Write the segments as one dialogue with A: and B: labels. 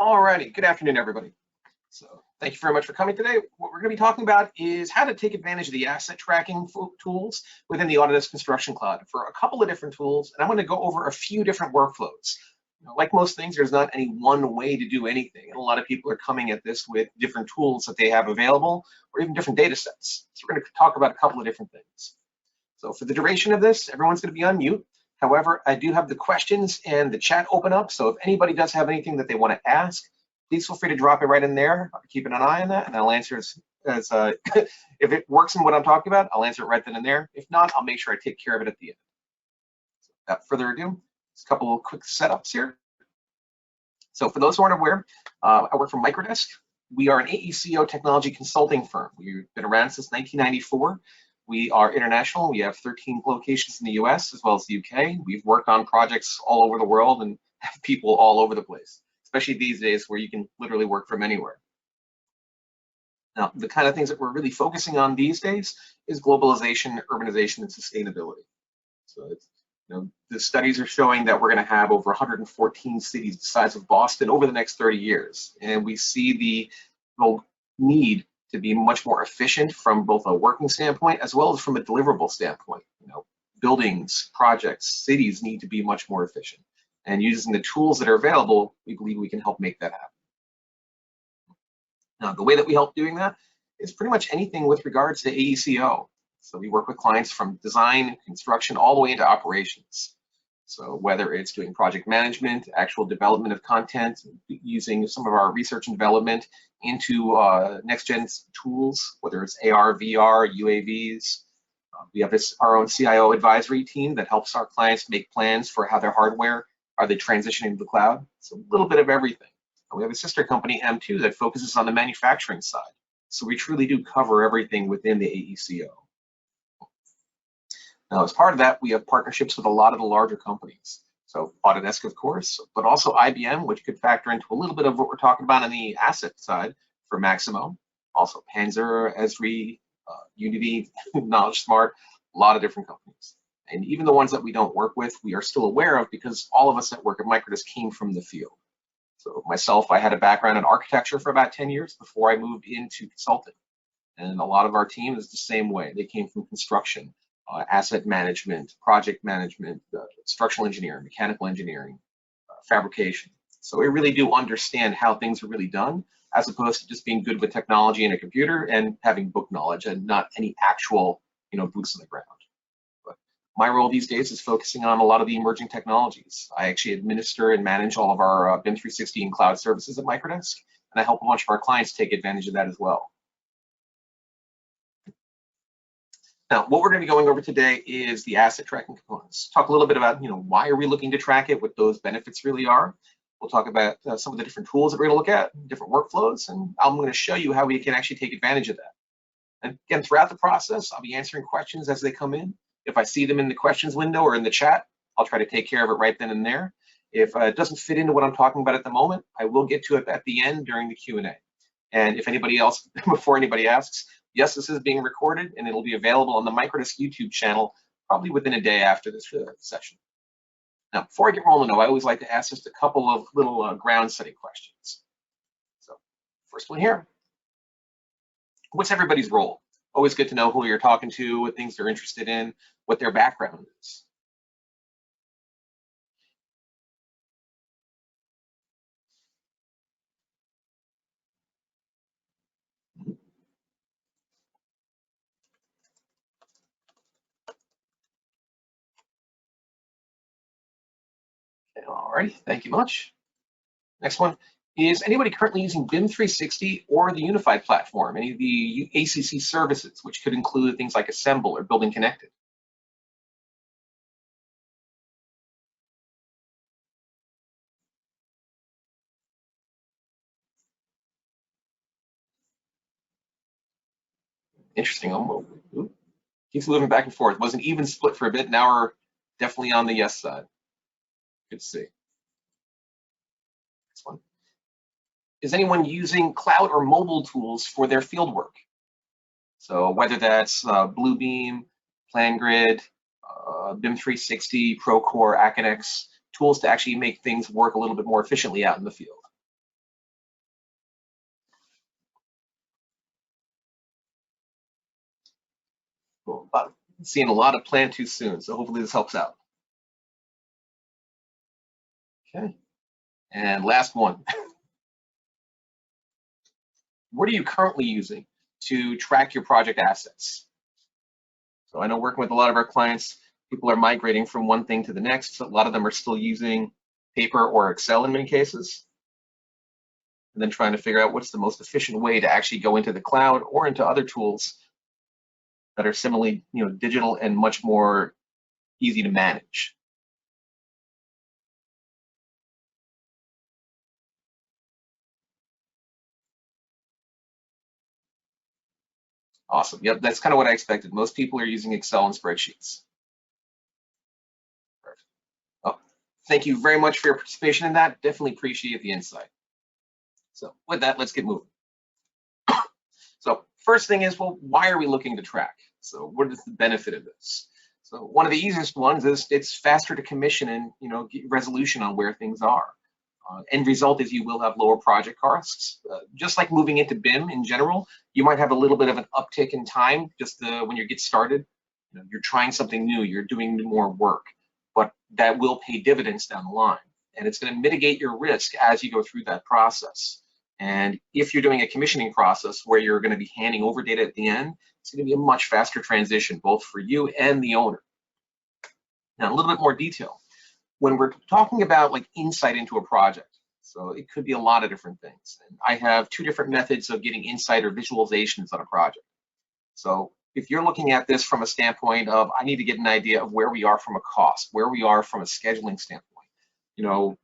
A: Alrighty, good afternoon, everybody. So thank you very much for coming today. What we're going to be talking about is how to take advantage of the asset tracking tools within the Autodesk Construction Cloud for a couple of different tools. And I'm going to go over a few different workflows. Like most things, there's not any one way to do anything. And a lot of people are coming at this with different tools that they have available or even different data sets. So we're going to talk about a couple of different things. So for the duration of this, everyone's going to be on mute. However, I do have the questions and the chat open up. So if anybody does have anything that they want to ask, please feel free to drop it right in there. I'll be keeping an eye on that, and I'll answer as if it works in what I'm talking about, I'll answer it right then and there. If not, I'll make sure I take care of it at the end. So without further ado, just a couple of quick setups here. So for those who aren't aware, I work for Microdesk. We are an AECO technology consulting firm. We've been around since 1994. We are international. We have 13 locations in the US as well as the UK. We've worked on projects all over the world and have people all over the place, especially these days where you can literally work from anywhere. Now, the kind of things that we're really focusing on these days is globalization, urbanization, and sustainability. So it's, the studies are showing that we're going to have over 114 cities the size of Boston over the next 30 years. And we see the need to be much more efficient from both a working standpoint as well as from a deliverable standpoint. Buildings, projects, cities need to be much more efficient. And using the tools that are available, we believe we can help make that happen. Now, the way that we help doing that is pretty much anything with regards to AECO. So we work with clients from design, construction, all the way into operations. So whether it's doing project management, actual development of content, using some of our research and development into next-gen tools, whether it's AR, VR, UAVs. We have our own CIO advisory team that helps our clients make plans for how their hardware are they transitioning to the cloud. It's a little bit of everything. And we have a sister company, M2, that focuses on the manufacturing side. So we truly do cover everything within the AECO. Now, as part of that, we have partnerships with a lot of the larger companies. So Autodesk, of course, but also IBM, which could factor into a little bit of what we're talking about on the asset side for Maximo. Also Panzer, Esri, Unity, Knowledge Smart, a lot of different companies. And even the ones that we don't work with, we are still aware of because all of us that work at Microdesk came from the field. So myself, I had a background in architecture for about 10 years before I moved into consulting. And a lot of our team is the same way. They came from construction, asset management, project management, structural engineering, mechanical engineering, fabrication. So we really do understand how things are really done, as opposed to just being good with technology and a computer and having book knowledge and not any actual, boots on the ground. But my role these days is focusing on a lot of the emerging technologies. I actually administer and manage all of our BIM 360 and cloud services at Microdesk, and I help a bunch of our clients take advantage of that as well. Now, what we're going to be going over today is the asset tracking components. Talk a little bit about, why are we looking to track it, what those benefits really are. We'll talk about some of the different tools that we're going to look at, different workflows, and I'm going to show you how we can actually take advantage of that. And again, throughout the process, I'll be answering questions as they come in. If I see them in the questions window or in the chat, I'll try to take care of it right then and there. If it doesn't fit into what I'm talking about at the moment, I will get to it at the end during the Q&A. And if anybody else, before anybody asks, yes, this is being recorded and it'll be available on the Microdesk YouTube channel probably within a day after this session. Now, before I get rolling though, I always like to ask just a couple of little ground setting questions. So first one here, what's everybody's role? Always good to know who you're talking to, what things they're interested in, what their background is. All right, thank you much. Next one, is anybody currently using BIM 360 or the Unified Platform, any of the ACC services, which could include things like Assemble or Building Connected? Interesting. Keeps moving back and forth. Wasn't even split for a bit. Now we're definitely on the yes side. Good to see. Next one. Is anyone using cloud or mobile tools for their field work? So whether that's Bluebeam, PlanGrid, BIM 360, Procore, Aconex, tools to actually make things work a little bit more efficiently out in the field. Seeing a lot of plan too soon, so hopefully this helps out. Okay, and last one. What are you currently using to track your project assets? So I know working with a lot of our clients, people are migrating from one thing to the next. So a lot of them are still using paper or Excel in many cases, and then trying to figure out what's the most efficient way to actually go into the cloud or into other tools that are similarly, digital and much more easy to manage. Awesome. Yep, that's kind of what I expected. Most people are using Excel and spreadsheets. Perfect. Oh, thank you very much for your participation in that. Definitely appreciate the insight. So with that, let's get moving. So first thing is, well, why are we looking to track? So what is the benefit of this? So one of the easiest ones is it's faster to commission and get resolution on where things are. End result is you will have lower project costs. Just like moving into BIM in general, you might have a little bit of an uptick in time just when you get started. You're trying something new, you're doing more work, but that will pay dividends down the line. And it's going to mitigate your risk as you go through that process. And if you're doing a commissioning process where you're going to be handing over data at the end, it's going to be a much faster transition, both for you and the owner. Now, a little bit more detail. When we're talking about like insight into a project, so it could be a lot of different things. And I have two different methods of getting insight or visualizations on a project. So if you're looking at this from a standpoint of, I need to get an idea of where we are from a cost, where we are from a scheduling standpoint,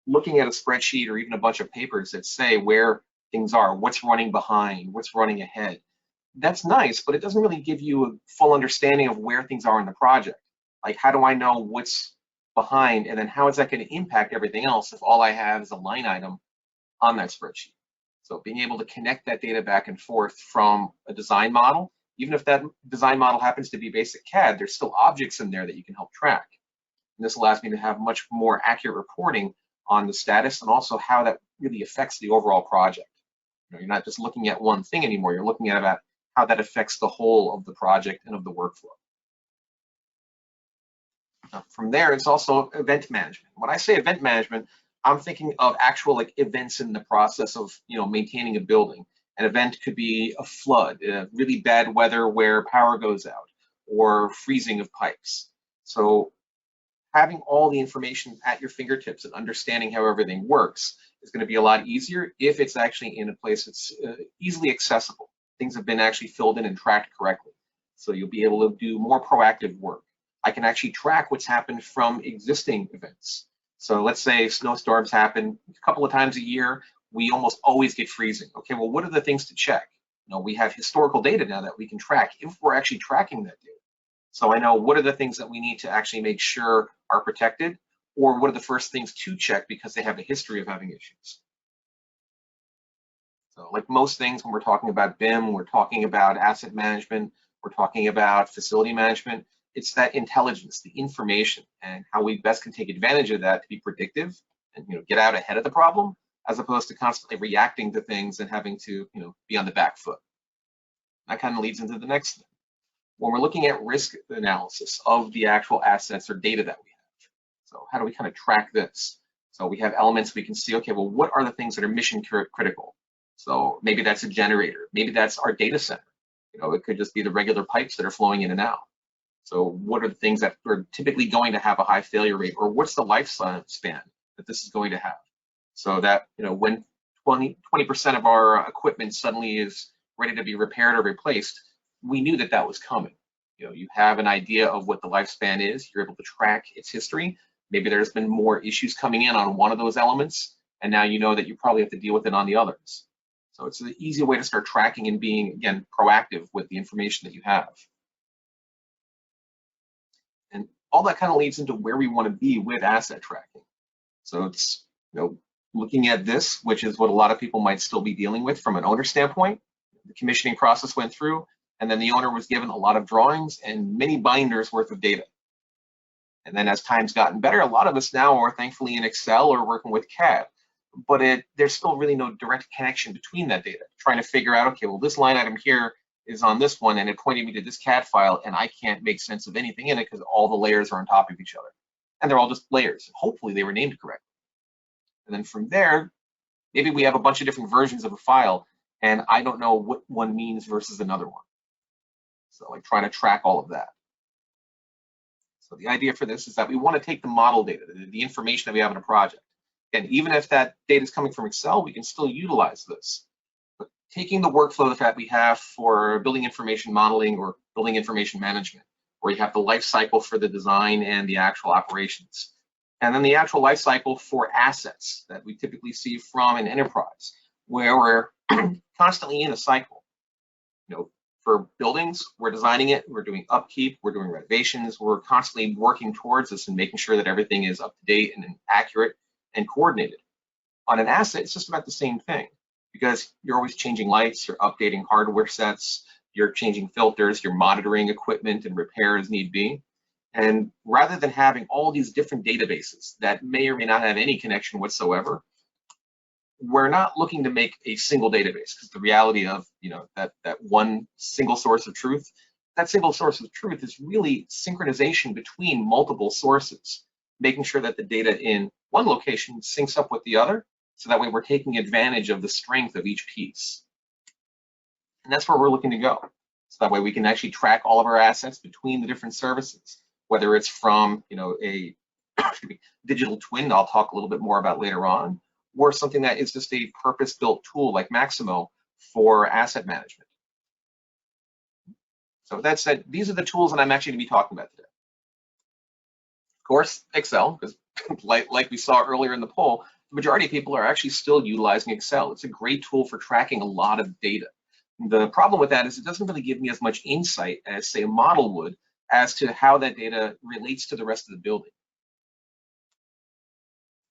A: looking at a spreadsheet or even a bunch of papers that say where things are, what's running behind, what's running ahead. That's nice, but it doesn't really give you a full understanding of where things are in the project. Like, how do I know what's behind, and then how is that going to impact everything else if all I have is a line item on that spreadsheet? So being able to connect that data back and forth from a design model, even if that design model happens to be basic CAD, there's still objects in there that you can help track. And this allows me to have much more accurate reporting on the status and also how that really affects the overall project. You're not just looking at one thing anymore, you're looking at about how that affects the whole of the project and of the workflow. From there, it's also event management. When I say event management, I'm thinking of actual events in the process of maintaining a building. An event could be a flood, really bad weather where power goes out, or freezing of pipes. So having all the information at your fingertips and understanding how everything works is going to be a lot easier if it's actually in a place that's easily accessible. Things have been actually filled in and tracked correctly. So you'll be able to do more proactive work. I can actually track what's happened from existing events. So let's say snowstorms happen a couple of times a year. We almost always get freezing. Okay, well, what are the things to check? We have historical data now that we can track if we're actually tracking that data. So I know what are the things that we need to actually make sure are protected, or what are the first things to check because they have a history of having issues. So like most things, when we're talking about BIM, we're talking about asset management, we're talking about facility management. It's that intelligence, the information, and how we best can take advantage of that to be predictive and get out ahead of the problem, as opposed to constantly reacting to things and having to be on the back foot. That kind of leads into the next thing. When we're looking at risk analysis of the actual assets or data that we have. So how do we kind of track this? So we have elements we can see, okay, well, what are the things that are mission critical? So maybe that's a generator, maybe that's our data center. It could just be the regular pipes that are flowing in and out. So what are the things that are typically going to have a high failure rate, or what's the lifespan that this is going to have? So that, when 20% of our equipment suddenly is ready to be repaired or replaced, we knew that that was coming. You have an idea of what the lifespan is, you're able to track its history. Maybe there's been more issues coming in on one of those elements, and now you know that you probably have to deal with it on the others. So it's an easy way to start tracking and being, again, proactive with the information that you have. And all that kind of leads into where we want to be with asset tracking. So it's, looking at this, which is what a lot of people might still be dealing with from an owner standpoint. The commissioning process went through, and then the owner was given a lot of drawings and many binders worth of data. And then as time's gotten better, a lot of us now are thankfully in Excel or working with CAD, but there's still really no direct connection between that data. Trying to figure out, okay, well, this line item here is on this one, and it pointed me to this CAD file, and I can't make sense of anything in it because all the layers are on top of each other. And they're all just layers. Hopefully they were named correctly. And then from there, maybe we have a bunch of different versions of a file, and I don't know what one means versus another one. So like trying to track all of that. So the idea for this is that we want to take the model data, the information that we have in a project. And even if that data is coming from Excel, we can still utilize this. But taking the workflow that we have for building information modeling or building information management, where you have the life cycle for the design and the actual operations. And then the actual life cycle for assets that we typically see from an enterprise, where we're constantly in a cycle. You know, for buildings, we're designing it, we're doing upkeep, we're doing renovations, we're constantly working towards this and making sure that everything is up to date and accurate and coordinated. On an asset, it's just about the same thing, because you're always changing lights, you're updating hardware sets, you're changing filters, you're monitoring equipment and repair as need be. And rather than having all these different databases that may or may not have any connection whatsoever, we're not looking to make a single database, because the reality of, you know, that one single source of truth, that single source of truth is really synchronization between multiple sources, making sure that the data in one location syncs up with the other, so that way we're taking advantage of the strength of each piece. And that's where we're looking to go. So that way we can actually track all of our assets between the different services, whether it's from, you know, a digital twin, I'll talk a little bit more about later on, or something that is just a purpose-built tool like Maximo for asset management. So that said, these are the tools that I'm actually going to be talking about today. Of course, Excel, because like we saw earlier in the poll, the majority of people are actually still utilizing Excel. It's a great tool for tracking a lot of data. The problem with that is it doesn't really give me as much insight as, say, a model would as to how that data relates to the rest of the building.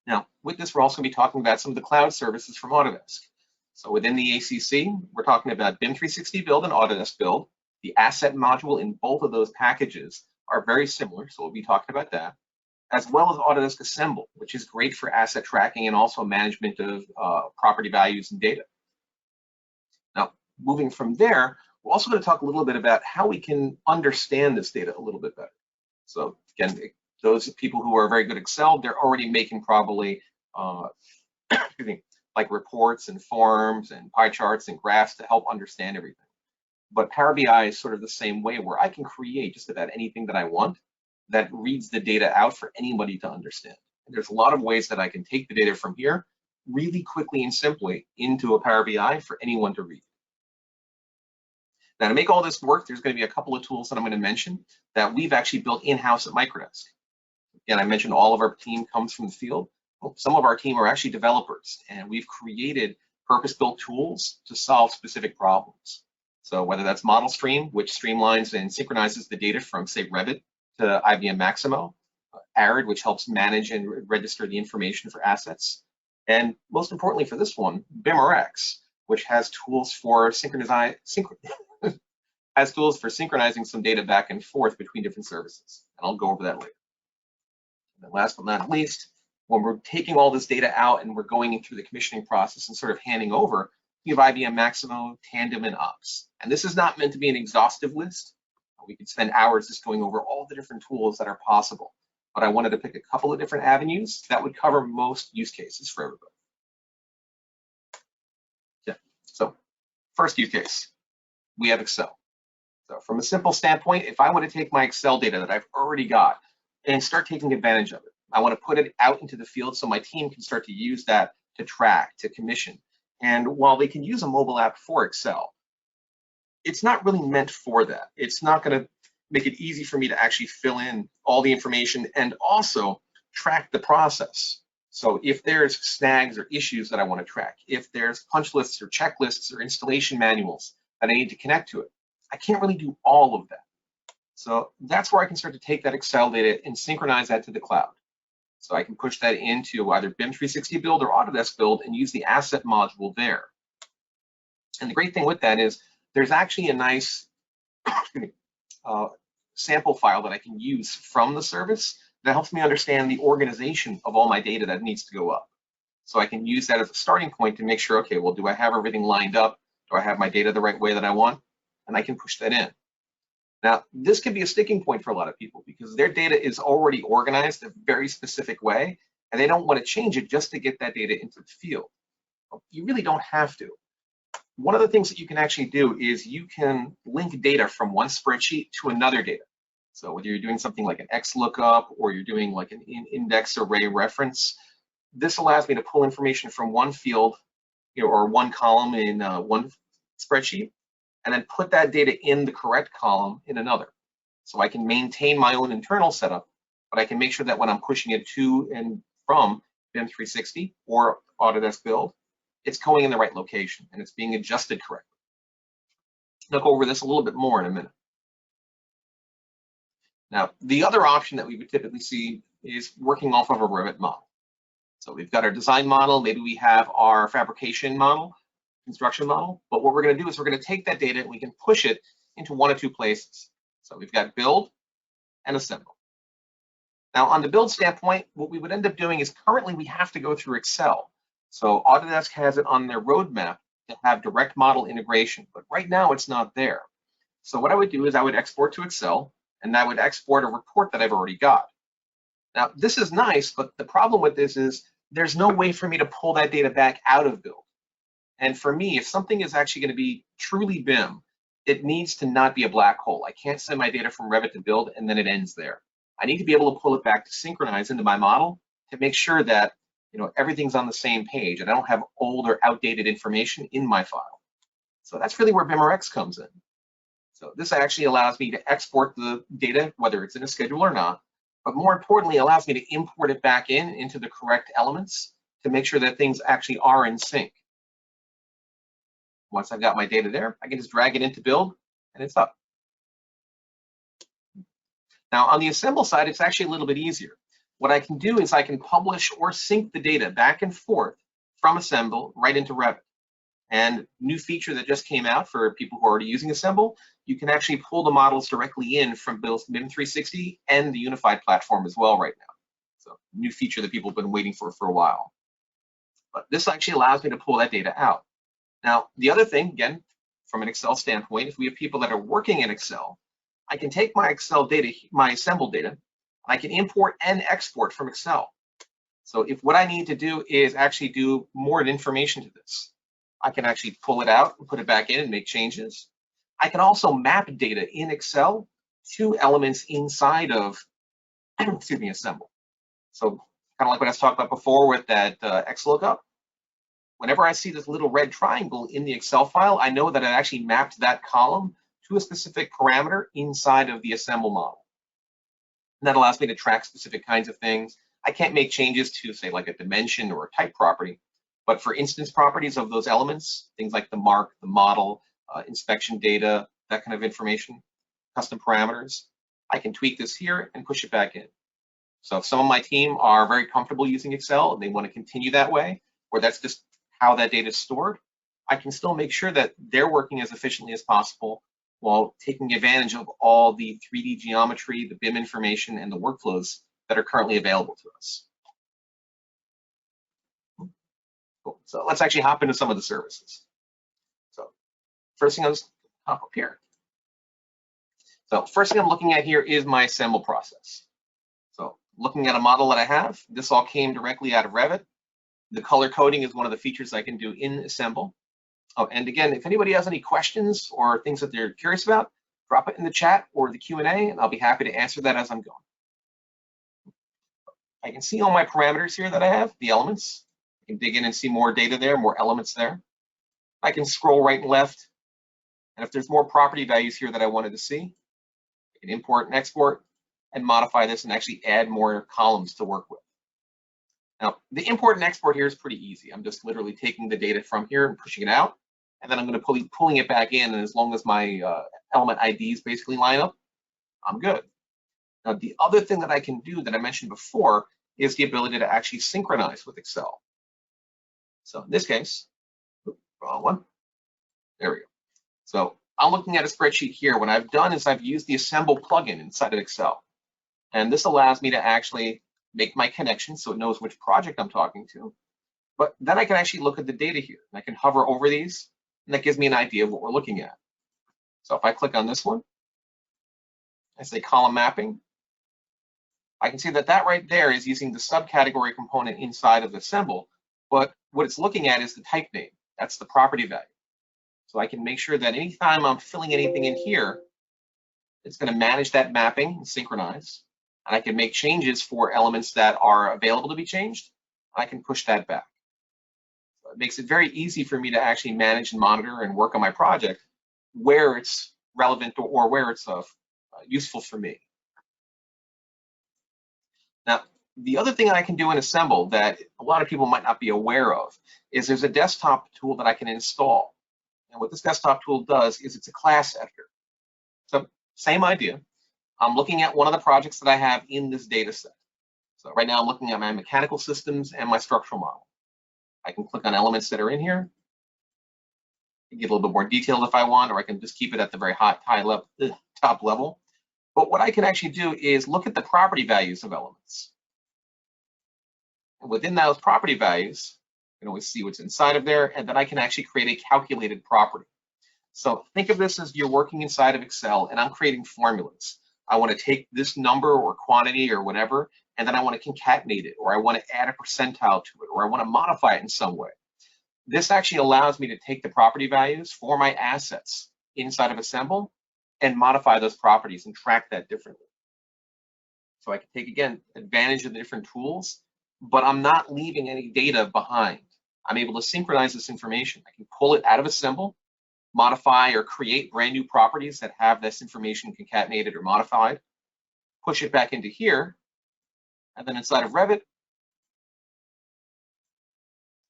A: Now, with this, we're also going to be talking about some of the cloud services from Autodesk. So within the ACC, we're talking about BIM 360 Build and Autodesk Build. The asset module in both of those packages are very similar, so we'll be talking about that, as well as Autodesk Assemble, which is great for asset tracking and also management of property values and data. Now, moving from there, we're also going to talk a little bit about how we can understand this data a little bit better. So again, those people who are very good at Excel, they're already making probably like reports and forms and pie charts and graphs to help understand everything. But Power BI is sort of the same way, where I can create just about anything that I want that reads the data out for anybody to understand. And there's a lot of ways that I can take the data from here really quickly and simply into a Power BI for anyone to read. Now, to make all this work, there's going to be a couple of tools that I'm going to mention that we've actually built in-house at Microdesk. Again, I mentioned all of our team comes from the field. Well, some of our team are actually developers, and we've created purpose-built tools to solve specific problems. So whether that's Model Stream, which streamlines and synchronizes the data from, say, Revit to IBM Maximo, ARID, which helps manage and register the information for assets, and most importantly for this one, BIMrx, which has tools for synchronizing some data back and forth between different services. And I'll go over that later. And then last but not least, when we're taking all this data out and we're going through the commissioning process and sort of handing over, you have IBM Maximo, Tandem, and Ops. And this is not meant to be an exhaustive list. We could spend hours just going over all the different tools that are possible. But I wanted to pick a couple of different avenues that would cover most use cases for everybody. Yeah. So first use case, we have Excel. So from a simple standpoint, if I want to take my Excel data that I've already got and start taking advantage of it, I want to put it out into the field so my team can start to use that to track, to commission. And while they can use a mobile app for Excel, it's not really meant for that. It's not going to make it easy for me to actually fill in all the information and also track the process. So if there's snags or issues that I want to track, if there's punch lists or checklists or installation manuals that I need to connect to it, I can't really do all of that. So that's where I can start to take that Excel data and synchronize that to the cloud. So I can push that into either BIM 360 Build or Autodesk Build and use the asset module there. And the great thing with that is there's actually a nice sample file that I can use from the service that helps me understand the organization of all my data that needs to go up. So I can use that as a starting point to make sure, okay, well, do I have everything lined up? Do I have my data the right way that I want? and I can push that in. Now, this can be a sticking point for a lot of people because their data is already organized a very specific way, and they don't want to change it just to get that data into the field. You really don't have to. One of the things that you can actually do is you can link data from one spreadsheet to another data. So whether you're doing something like an XLOOKUP or you're doing like an index array reference, this allows me to pull information from one field, or one column in one spreadsheet, and then put that data in the correct column in another. So I can maintain my own internal setup, but I can make sure that when I'm pushing it to and from BIM 360 or Autodesk Build, it's going in the right location and it's being adjusted correctly. I'll go over this a little bit more in a minute. Now, the other option that we would typically see is working off of a Revit model. So we've got our design model, maybe we have our fabrication model, construction model, but what we're going to do is we're going to take that data and we can push it into one of two places. So we've got build and assemble. Now on the build standpoint, what we would end up doing is currently we have to go through Excel. So Autodesk has it on their roadmap to have direct model integration, but right now it's not there. So what I would do is I would export to Excel and I would export a report that I've already got. Now this is nice, but the problem with this is there's no way for me to pull that data back out of build. And for me, if something is actually going to be truly BIM, it needs to not be a black hole. I can't send my data from Revit to build and then it ends there. I need to be able to pull it back to synchronize into my model to make sure that everything's on the same page and I don't have old or outdated information in my file. So that's really where BIMrx comes in. So this actually allows me to export the data, whether it's in a schedule or not, but more importantly, allows me to import it back into the correct elements to make sure that things actually are in sync. Once I've got my data there, I can just drag it into build and it's up. Now on the assemble side, it's actually a little bit easier. What I can do is I can publish or sync the data back and forth from assemble right into Revit. And new feature that just came out for people who are already using assemble, you can actually pull the models directly in from BIM 360 and the Unified Platform as well right now. So new feature that people have been waiting for a while. But this actually allows me to pull that data out. Now, the other thing, again, from an Excel standpoint, if we have people that are working in Excel, I can take my Excel data, my assembled data, I can import and export from Excel. So if what I need to do is actually do more information to this, I can actually pull it out and put it back in and make changes. I can also map data in Excel to elements inside of, excuse me, assemble. So kind of like what I was talking about before with that XLOOKUP. Whenever I see this little red triangle in the Excel file, I know that it actually mapped that column to a specific parameter inside of the assemble model. And that allows me to track specific kinds of things. I can't make changes to, say, like a dimension or a type property, but for instance properties of those elements, things like the mark, the model, inspection data, that kind of information, custom parameters, I can tweak this here and push it back in. So if some of my team are very comfortable using Excel and they want to continue that way, or that's just how that data is stored, I can still make sure that they're working as efficiently as possible while taking advantage of all the 3D geometry, the BIM information, and the workflows that are currently available to us. Cool. So let's actually hop into some of the services. So first thing, I'll just hop up here. So first thing I'm looking at here is my assemble process. So looking at a model that I have, this all came directly out of Revit. The color coding is one of the features I can do in assemble. Oh, and again, if anybody has any questions or things that they're curious about, drop it in the chat or the Q&A, and I'll be happy to answer that as I'm going. I can see all my parameters here that I have, the elements. I can dig in and see more data there, more elements there. I can scroll right and left. And if there's more property values here that I wanted to see, I can import and export and modify this and actually add more columns to work with. Now, the import and export here is pretty easy. I'm just literally taking the data from here and pushing it out, and then I'm going to pulling it back in, and as long as my element IDs basically line up, I'm good. Now, the other thing that I can do that I mentioned before is the ability to actually synchronize with Excel. So in this case, wrong one, there we go. So I'm looking at a spreadsheet here. What I've done is I've used the assemble plugin inside of Excel, and this allows me to actually make my connection so it knows which project I'm talking to. But then I can actually look at the data here. And I can hover over these, and that gives me an idea of what we're looking at. So if I click on this one, I say column mapping, I can see that that right there is using the subcategory component inside of the symbol, but what it's looking at is the type name. That's the property value. So I can make sure that anytime I'm filling anything in here, it's going to manage that mapping and synchronize. And I can make changes for elements that are available to be changed. I can push that back. So it makes it very easy for me to actually manage and monitor and work on my project where it's relevant or where it's useful for me. Now, the other thing I can do in Assemble that a lot of people might not be aware of is there's a desktop tool that I can install. And what this desktop tool does is it's a class editor. So same idea. I'm looking at one of the projects that I have in this data set. So right now I'm looking at my mechanical systems and my structural model. I can click on elements that are in here, get a little bit more detailed if I want, or I can just keep it at the very top level. But what I can actually do is look at the property values of elements. And within those property values, you can always see what's inside of there, and then I can actually create a calculated property. So think of this as you're working inside of Excel and I'm creating formulas. I want to take this number or quantity or whatever, and then I want to concatenate it, or I want to add a percentile to it, or I want to modify it in some way. This actually allows me to take the property values for my assets inside of Assemble and modify those properties and track that differently. So I can take, again, advantage of the different tools, but I'm not leaving any data behind. I'm able to synchronize this information. I can pull it out of Assemble, modify or create brand new properties that have this information concatenated or modified, push it back into here, and then inside of Revit,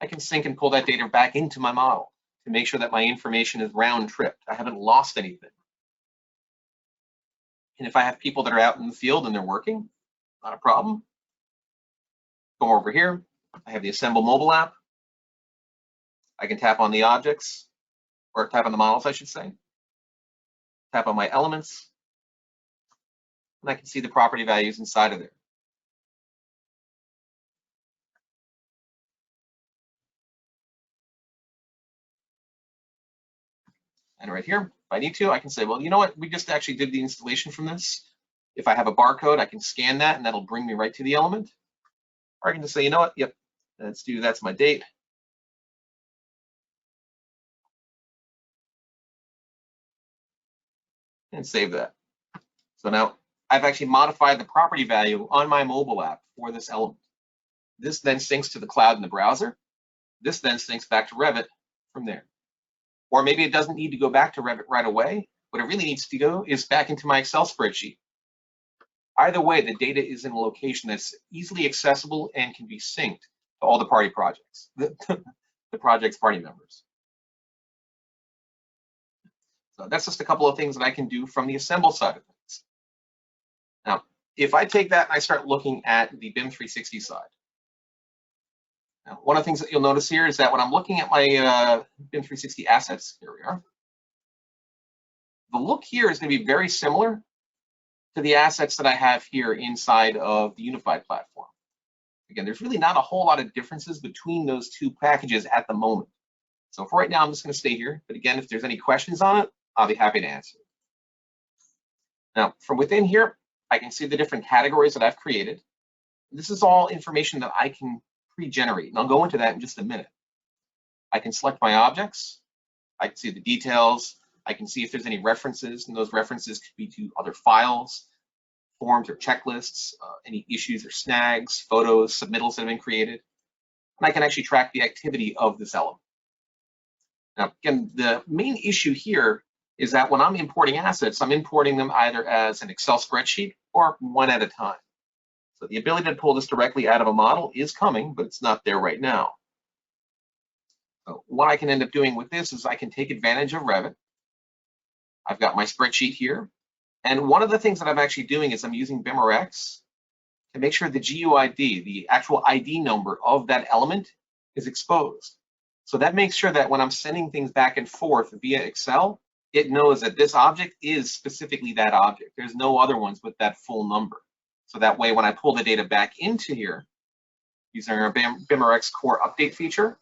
A: I can sync and pull that data back into my model to make sure that my information is round tripped. I haven't lost anything. And if I have people that are out in the field and they're working, not a problem. Go over here, I have the Assemble mobile app. I can tap on the objects, or tap on the models, I should say. Tap on my elements, and I can see the property values inside of there. And right here, if I need to, I can say, well, you know what? We just actually did the installation from this. If I have a barcode, I can scan that and that'll bring me right to the element. Or I can just say, you know what? Yep, let's do that's my date. And save that. So now I've actually modified the property value on my mobile app for this element. This then syncs to the cloud in the browser. This then syncs back to Revit from there. Or maybe it doesn't need to go back to Revit right away. What it really needs to go is back into my Excel spreadsheet. Either way, the data is in a location that's easily accessible and can be synced to all the party projects, the project's party members. So that's just a couple of things that I can do from the Assemble side of things. Now, if I take that and I start looking at the BIM 360 side, now, one of the things that you'll notice here is that when I'm looking at my BIM 360 assets, here we are, the look here is going to be very similar to the assets that I have here inside of the Unified Platform. Again, there's really not a whole lot of differences between those two packages at the moment. So for right now, I'm just going to stay here. But again, if there's any questions on it, I'll be happy to answer. Now, from within here, I can see the different categories that I've created. This is all information that I can pre-generate, and I'll go into that in just a minute. I can select my objects. I can see the details. I can see if there's any references, and those references could be to other files, forms or checklists, any issues or snags, photos, submittals that have been created. And I can actually track the activity of this element. Now, again, the main issue here is that when I'm importing assets, I'm importing them either as an Excel spreadsheet or one at a time. So the ability to pull this directly out of a model is coming, but it's not there right now. So what I can end up doing with this is I can take advantage of Revit. I've got my spreadsheet here. And one of the things that I'm actually doing is I'm using BIMrx to make sure the GUID, the actual ID number of that element, is exposed. So that makes sure that when I'm sending things back and forth via Excel, it knows that this object is specifically that object. There's no other ones with that full number. So that way, when I pull the data back into here, using our BIMrx core update feature,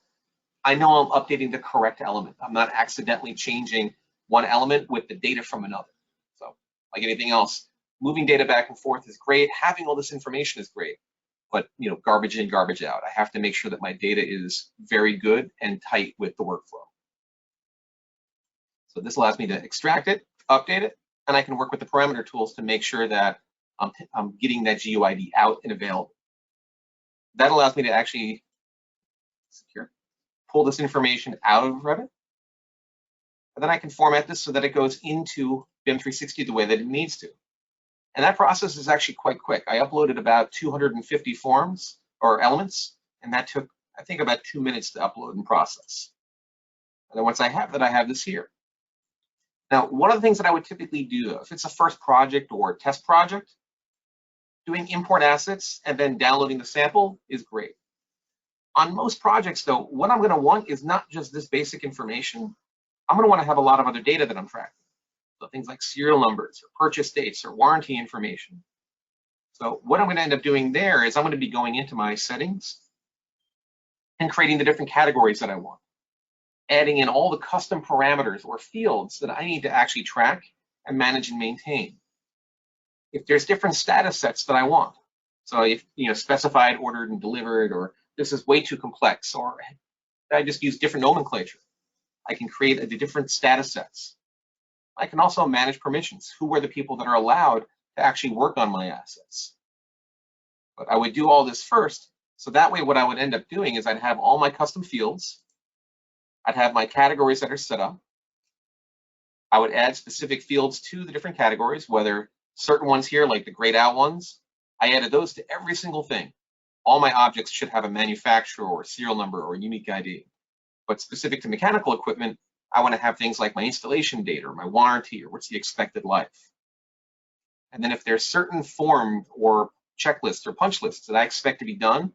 A: I know I'm updating the correct element. I'm not accidentally changing one element with the data from another. So like anything else, moving data back and forth is great. Having all this information is great, but garbage in, garbage out. I have to make sure that my data is very good and tight with the workflow. So this allows me to extract it, update it, and I can work with the parameter tools to make sure that I'm getting that GUID out and available. That allows me to actually pull this information out of Revit. And then I can format this so that it goes into BIM 360 the way that it needs to. And that process is actually quite quick. I uploaded about 250 forms or elements, and that took, I think, about 2 minutes to upload and process. And then once I have that, I have this here. Now, one of the things that I would typically do, if it's a first project or test project, doing import assets and then downloading the sample is great. On most projects, though, what I'm going to want is not just this basic information. I'm going to want to have a lot of other data that I'm tracking. So things like serial numbers or purchase dates or warranty information. So what I'm going to end up doing there is I'm going to be going into my settings and creating the different categories that I want, adding in all the custom parameters or fields that I need to actually track and manage and maintain. If there's different status sets that I want, so if specified, ordered, and delivered, or this is way too complex, or I just use different nomenclature, I can create the different status sets. I can also manage permissions. Who are the people that are allowed to actually work on my assets? But I would do all this first, so that way what I would end up doing is I'd have all my custom fields. I'd have my categories that are set up. I would add specific fields to the different categories, whether certain ones here, like the grayed out ones, I added those to every single thing. All my objects should have a manufacturer or serial number or unique ID. But specific to mechanical equipment, I want to have things like my installation date or my warranty or what's the expected life. And then if there's certain form or checklists or punch lists that I expect to be done,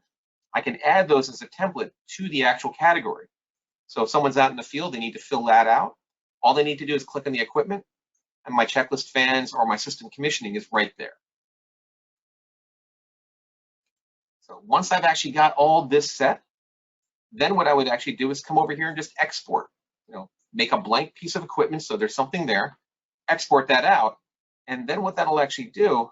A: I can add those as a template to the actual category. So if someone's out in the field, they need to fill that out. All they need to do is click on the equipment, and my checklist fans or my system commissioning is right there. So once I've actually got all this set, then what I would actually do is come over here and just export. Make a blank piece of equipment so there's something there, export that out, and then what that'll actually do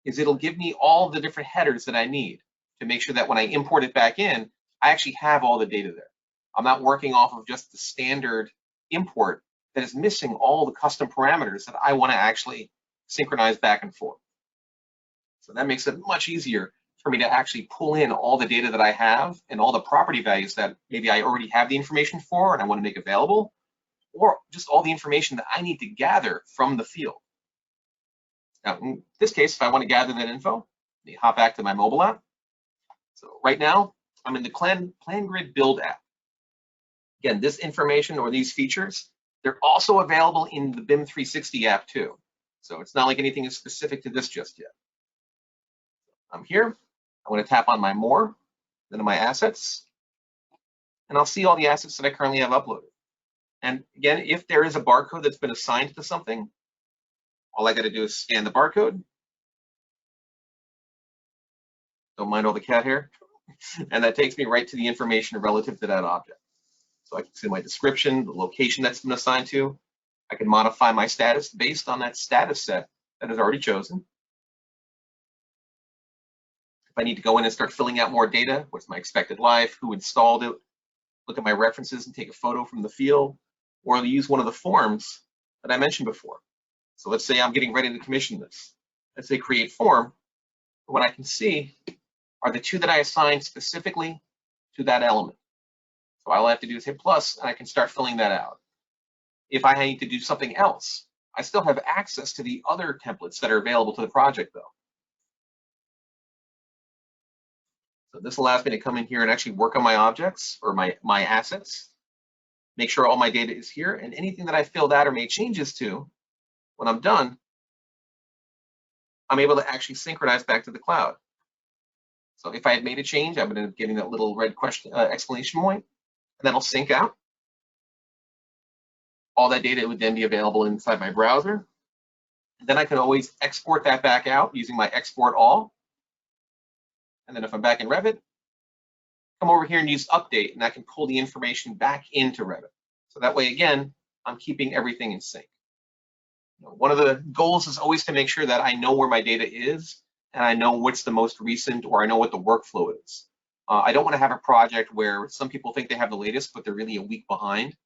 A: is it'll give me all the different headers that I need to make sure that when I import it back in, I actually have all the data there. I'm not working off of just the standard import that is missing all the custom parameters that I want to actually synchronize back and forth. So that makes it much easier for me to actually pull in all the data that I have and all the property values that maybe I already have the information for and I want to make available, or just all the information that I need to gather from the field. Now, in this case, if I want to gather that info, let me hop back to my mobile app. So right now, I'm in the PlanGrid Build app. Again, this information or these features, they're also available in the BIM 360 app too. So it's not like anything is specific to this just yet. I'm here. I'm going to tap on my More, then on my Assets, and I'll see all the assets that I currently have uploaded. And again, if there is a barcode that's been assigned to something, all I got to do is scan the barcode. Don't mind all the cat hair. And that takes me right to the information relative to that object. So I can see my description, the location that's been assigned to. I can modify my status based on that status set that is already chosen. If I need to go in and start filling out more data, what's my expected life, who installed it, look at my references and take a photo from the field, or use one of the forms that I mentioned before. So let's say I'm getting ready to commission this. Let's say create form. What I can see are the two that I assigned specifically to that element. So all I have to do is hit plus, and I can start filling that out. If I need to do something else, I still have access to the other templates that are available to the project though. So this allows me to come in here and actually work on my objects or my assets, make sure all my data is here, and anything that I filled out or made changes to, when I'm done, I'm able to actually synchronize back to the cloud. So if I had made a change, I would end up getting that little red question exclamation point, and that'll sync out. All that data would then be available inside my browser. And then I can always export that back out using my export all. And then if I'm back in Revit, come over here and use update, and I can pull the information back into Revit. So that way, again, I'm keeping everything in sync. One of the goals is always to make sure that I know where my data is and I know what's the most recent, or I know what the workflow is. I don't want to have a project where some people think they have the latest, but they're really a week behind.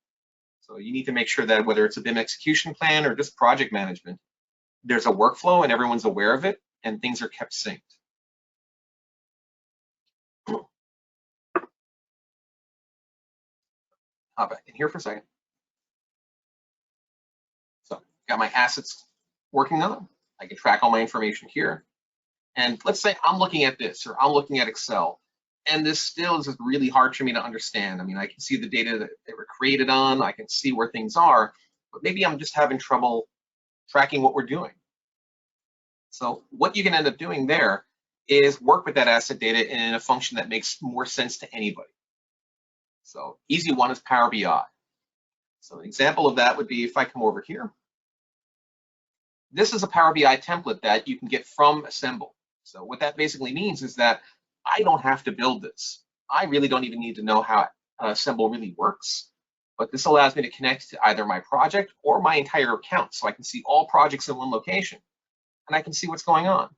A: So you need to make sure that whether it's a BIM execution plan or just project management, there's a workflow and everyone's aware of it and things are kept synced. Hop back in here for a second. So got my assets working on them. I can track all my information here. And let's say I'm looking at this, or I'm looking at Excel, and this still is really hard for me to understand. I mean, I can see the data that they were created on, I can see where things are, but maybe I'm just having trouble tracking what we're doing. So what you can end up doing there is work with that asset data in a function that makes more sense to anybody. So easy one is Power BI. So an example of that would be if I come over here. This is a Power BI template that you can get from Assemble. So what that basically means is that I don't have to build this. I really don't even need to know how Assemble really works, but this allows me to connect to either my project or my entire account. So I can see all projects in one location and I can see what's going on.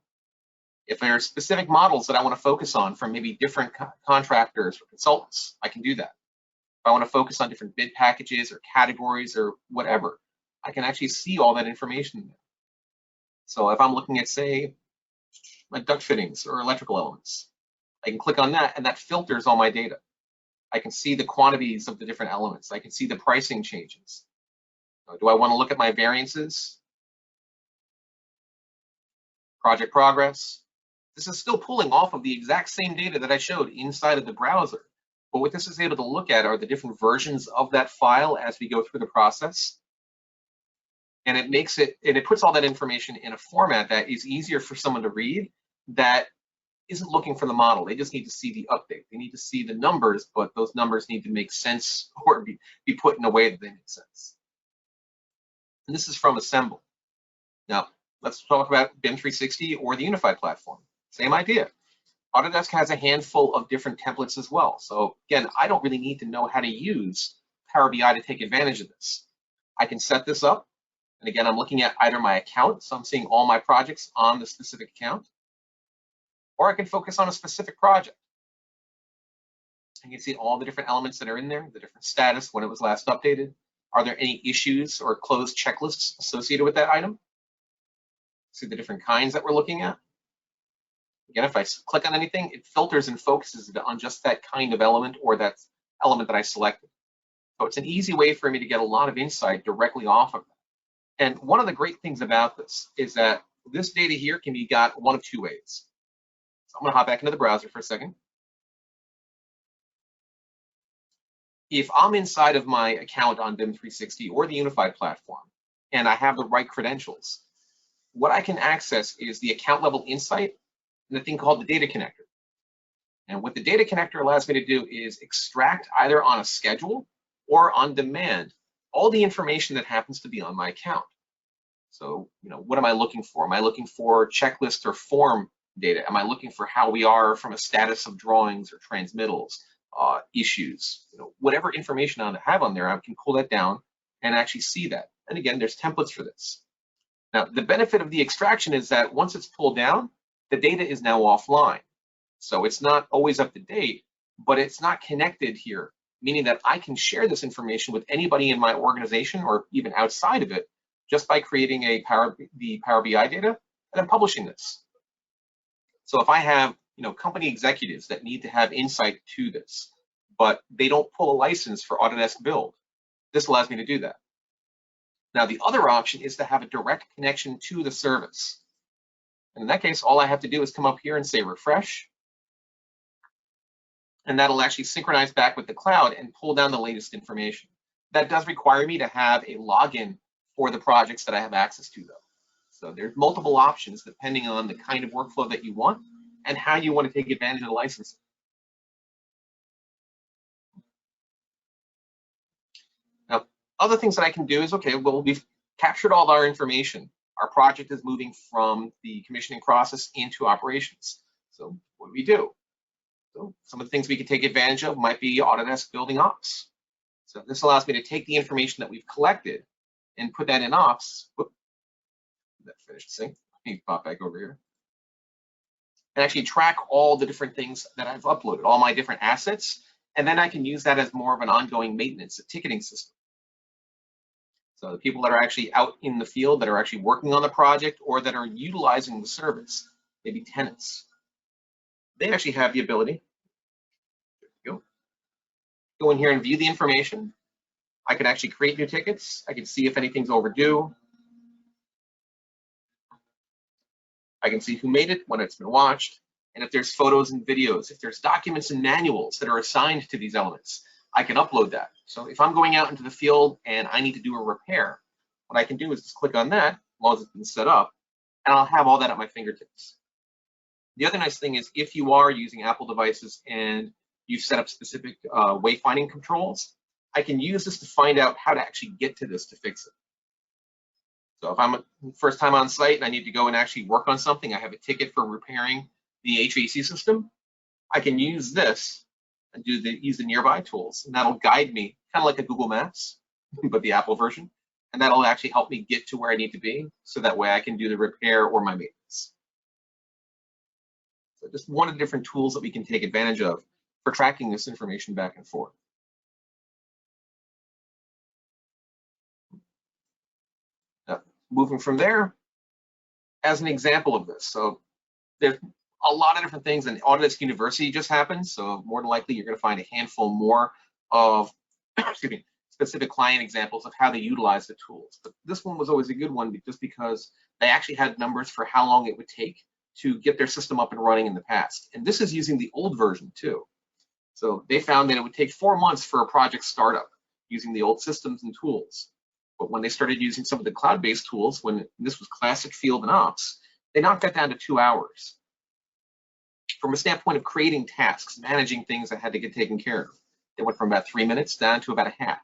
A: If there are specific models that I want to focus on from maybe different contractors or consultants, I can do that. If I want to focus on different bid packages or categories or whatever, I can actually see all that information there. So if I'm looking at, say, my duct fittings or electrical elements, I can click on that and that filters all my data. I can see the quantities of the different elements. I can see the pricing changes. Do I want to look at my variances? Project progress. This is still pulling off of the exact same data that I showed inside of the browser. But what this is able to look at are the different versions of that file as we go through the process. And it puts all that information in a format that is easier for someone to read that isn't looking for the model. They just need to see the update. They need to see the numbers, but those numbers need to make sense or be put in a way that they make sense. And this is from Assemble. Now, let's talk about BIM 360 or the Unified Platform. Same idea. Autodesk has a handful of different templates as well. So again, I don't really need to know how to use Power BI to take advantage of this. I can set this up. And again, I'm looking at either my account, so I'm seeing all my projects on the specific account, or I can focus on a specific project. You can see all the different elements that are in there, the different status, when it was last updated. Are there any issues or closed checklists associated with that item? See the different kinds that we're looking at. Again, if I click on anything, it filters and focuses it on just that kind of element or that element that I selected. So it's an easy way for me to get a lot of insight directly off of that. And one of the great things about this is that this data here can be got one of two ways. So I'm going to hop back into the browser for a second. If I'm inside of my account on BIM 360 or the Unified Platform, and I have the right credentials, what I can access is the account level insight and the thing called the data connector. And what the data connector allows me to do is extract either on a schedule or on demand all the information that happens to be on my account. So, what am I looking for? Am I looking for checklist or form data? Am I looking for how we are from a status of drawings or transmittals, issues? Whatever information I have on there, I can pull that down and actually see that. And again, there's templates for this. Now, the benefit of the extraction is that once it's pulled down, the data is now offline. So it's not always up to date, but it's not connected here, meaning that I can share this information with anybody in my organization or even outside of it just by creating the Power BI data and then publishing this. So if I have company executives that need to have insight to this, but they don't pull a license for Autodesk Build, this allows me to do that. Now, the other option is to have a direct connection to the service. And in that case, all I have to do is come up here and say refresh. And that'll actually synchronize back with the cloud and pull down the latest information. That does require me to have a login for the projects that I have access to, though. So there's multiple options depending on the kind of workflow that you want and how you want to take advantage of the licensing. Now, other things that I can do is, okay, well, we've captured all our information. Our project is moving from the commissioning process into operations. So what do we do? So some of the things we could take advantage of might be Autodesk Building Ops. So this allows me to take the information that we've collected and put that in ops. Whoop, that finished sync. Let me pop back over here. And actually track all the different things that I've uploaded, all my different assets. And then I can use that as more of an ongoing maintenance, a ticketing system. So the people that are actually out in the field, that are actually working on the project or that are utilizing the service, maybe tenants, they actually have the ability to go in here and view the information. I can actually create new tickets. I can see if anything's overdue. I can see who made it, when it's been watched, and if there's photos and videos, if there's documents and manuals that are assigned to these elements, I can upload that. So if I'm going out into the field and I need to do a repair, what I can do is just click on that, as long as it's been set up, and I'll have all that at my fingertips. The other nice thing is if you are using Apple devices and you've set up specific wayfinding controls, I can use this to find out how to actually get to this to fix it. So if I'm first time on site and I need to go and actually work on something, I have a ticket for repairing the HVAC system, I can use this and use the nearby tools, and that'll guide me, kind of like a Google Maps, but the Apple version, and that'll actually help me get to where I need to be, so that way I can do the repair or my maintenance. So just one of the different tools that we can take advantage of for tracking this information back and forth. Now, moving from there, as an example of this, so there's a lot of different things, and Autodesk University just happened, so more than likely you're going to find a handful more of excuse me, specific client examples of how they utilize the tools. But this one was always a good one just because they actually had numbers for how long it would take to get their system up and running in the past. And this is using the old version too. So they found that it would take 4 months for a project startup using the old systems and tools. But when they started using some of the cloud-based tools, when this was classic field and ops, they knocked that down to 2 hours. From a standpoint of creating tasks, managing things that had to get taken care of, they went from about 3 minutes down to about a half.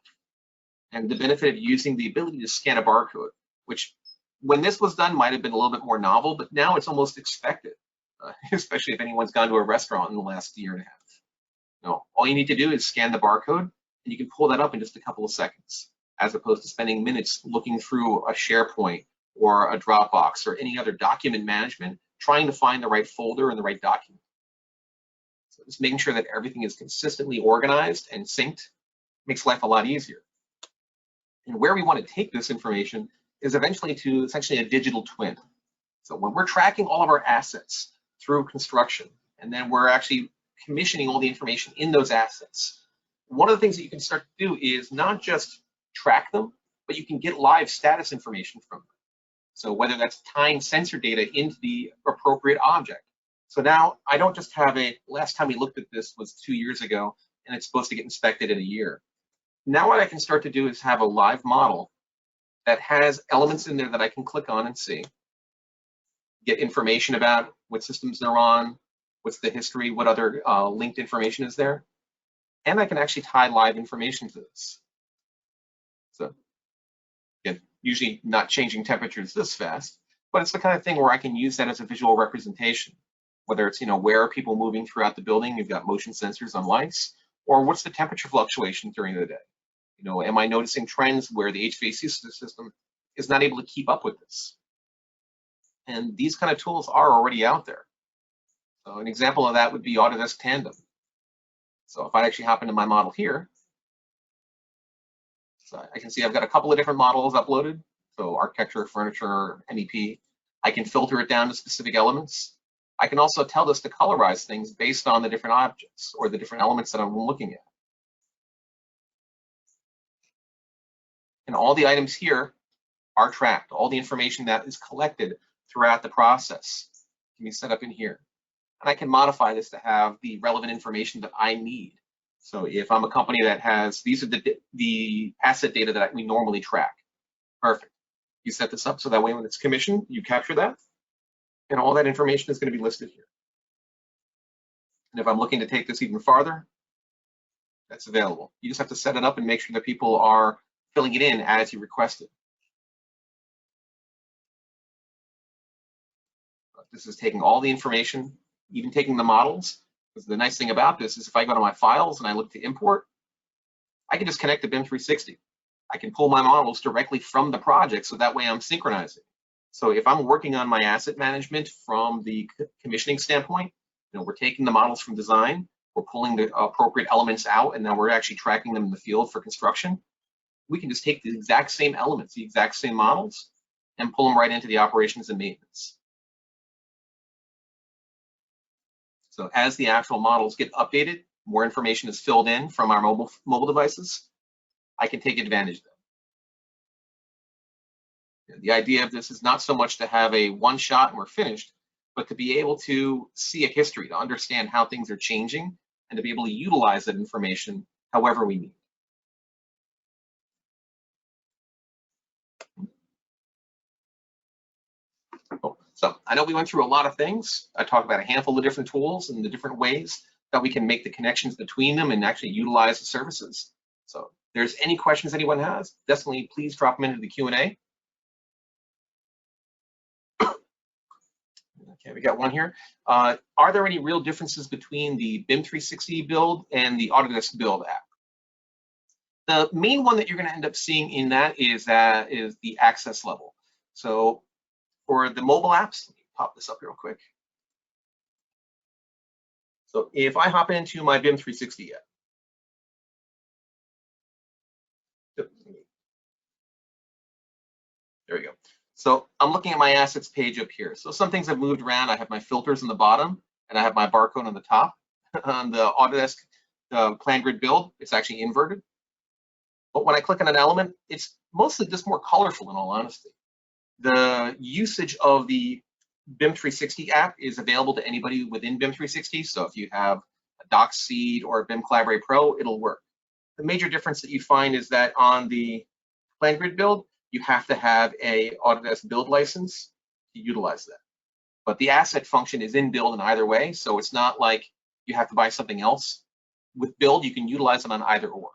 A: And the benefit of using the ability to scan a barcode, which when this was done might have been a little bit more novel, but now it's almost expected, especially if anyone's gone to a restaurant in the last year and a half. No, all you need to do is scan the barcode, and you can pull that up in just a couple of seconds, as opposed to spending minutes looking through a SharePoint or a Dropbox or any other document management, trying to find the right folder and the right document. So just making sure that everything is consistently organized and synced makes life a lot easier. And where we want to take this information is eventually to essentially a digital twin. So when we're tracking all of our assets through construction, and then we're actually commissioning all the information in those assets, one of the things that you can start to do is not just track them, but you can get live status information from them. So whether that's tying sensor data into the appropriate object. So now I don't just have last time we looked at this was 2 years ago, and it's supposed to get inspected in a year. Now what I can start to do is have a live model that has elements in there that I can click on and see, get information about what systems they're on, what's the history, what other linked information is there, and I can actually tie live information to this. So again, usually not changing temperatures this fast, but it's the kind of thing where I can use that as a visual representation, whether it's, where are people moving throughout the building, you've got motion sensors on lights, or what's the temperature fluctuation during the day? Am I noticing trends where the HVAC system is not able to keep up with this? And these kind of tools are already out there. So an example of that would be Autodesk Tandem. So if I actually hop into my model here, so I can see I've got a couple of different models uploaded. So architecture, furniture, MEP. I can filter it down to specific elements. I can also tell this to colorize things based on the different objects or the different elements that I'm looking at. And all the items here are tracked. All the information that is collected throughout the process can be set up in here. And I can modify this to have the relevant information that I need. So if I'm a company that has, these are the asset data that we normally track. Perfect. You set this up so that way when it's commissioned, you capture that. And all that information is going to be listed here. And if I'm looking to take this even farther, that's available. You just have to set it up and make sure that people are filling it in as you request it. This is taking all the information, even taking the models. Because the nice thing about this is if I go to my files and I look to import, I can just connect to BIM 360. I can pull my models directly from the project, so that way I'm synchronizing. So if I'm working on my asset management from the commissioning standpoint, we're taking the models from design, we're pulling the appropriate elements out, and now we're actually tracking them in the field for construction. We can just take the exact same elements, the exact same models, and pull them right into the operations and maintenance. So as the actual models get updated, more information is filled in from our mobile devices, I can take advantage of them. The idea of this is not so much to have a one shot and we're finished, but to be able to see a history, to understand how things are changing, and to be able to utilize that information however we need. So I know we went through a lot of things. I talked about a handful of different tools and the different ways that we can make the connections between them and actually utilize the services. So if there's any questions anyone has, definitely please drop them into the Q&A. Okay, we got one here. Are there any real differences between the BIM 360 build and the Autodesk build app? The main one that you're going to end up seeing in that is the access level. So for the mobile apps, let me pop this up real quick. So if I hop into my BIM 360 app, there we go. So I'm looking at my assets page up here. So some things have moved around. I have my filters on the bottom and I have my barcode on the top. On the Autodesk plan grid build, it's actually inverted. But when I click on an element, it's mostly just more colorful in all honesty. The usage of the BIM 360 app is available to anybody within BIM 360. So if you have a Docs Seed or a BIM Collaborate Pro, it'll work. The major difference that you find is that on the plan grid build, you have to have a Autodesk build license to utilize that. But the asset function is in build in either way, so it's not like you have to buy something else. With build, you can utilize it on either or.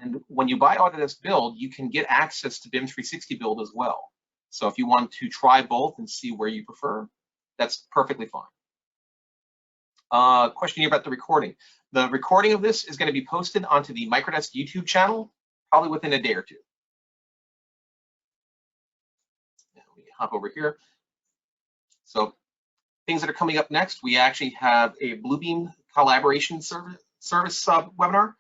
A: And when you buy Autodesk build, you can get access to BIM 360 build as well. So if you want to try both and see where you prefer, that's perfectly fine. Question here about the recording. The recording of this is going to be posted onto the Microdesk YouTube channel, probably within a day or two. We hop over here. So things that are coming up next, we actually have a Bluebeam collaboration service webinar.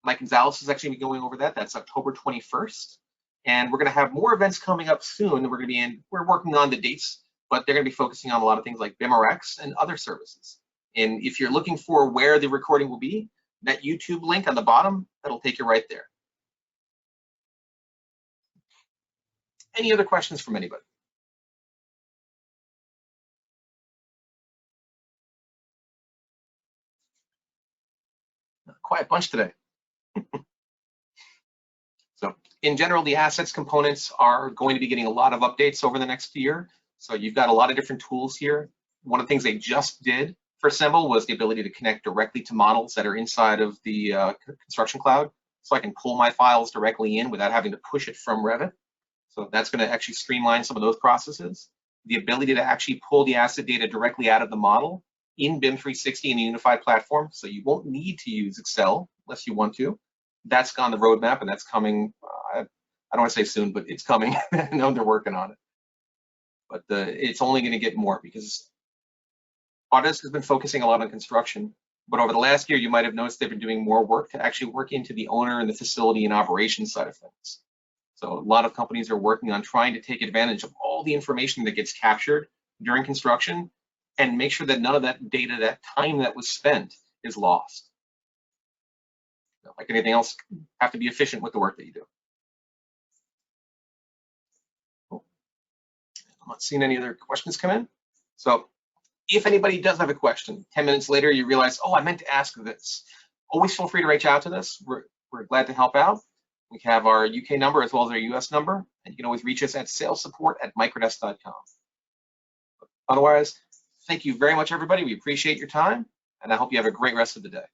A: Mike Evangelist is actually going over that. That's October 21st. And we're going to have more events coming up soon. We're working on the dates, but they're going to be focusing on a lot of things like BIMrx and other services. And if you're looking for where the recording will be, that YouTube link on the bottom, that'll take you right there. Any other questions from anybody? Quiet bunch today. So in general, the assets components are going to be getting a lot of updates over the next year. So you've got a lot of different tools here. One of the things they just did for Assemble was the ability to connect directly to models that are inside of the Construction Cloud. So I can pull my files directly in without having to push it from Revit. So that's going to actually streamline some of those processes. The ability to actually pull the asset data directly out of the model in BIM 360 in the Unified Platform. So you won't need to use Excel unless you want to. That's on the roadmap and that's coming, I don't want to say soon, but it's coming. I know they're working on it. But it's only going to get more because Autodesk has been focusing a lot on construction, but over the last year, you might have noticed they've been doing more work to actually work into the owner and the facility and operations side of things. So a lot of companies are working on trying to take advantage of all the information that gets captured during construction and make sure that none of that data, that time that was spent, is lost. Like anything else, have to be efficient with the work that you do. Cool. I'm not seeing any other questions come in. So if anybody does have a question, 10 minutes later you realize, oh, I meant to ask this, always feel free to reach out to us. We're glad to help out. We have our UK number as well as our US number, and you can always reach us at salessupport@microdesk.com. Otherwise, thank you very much, everybody. We appreciate your time, and I hope you have a great rest of the day.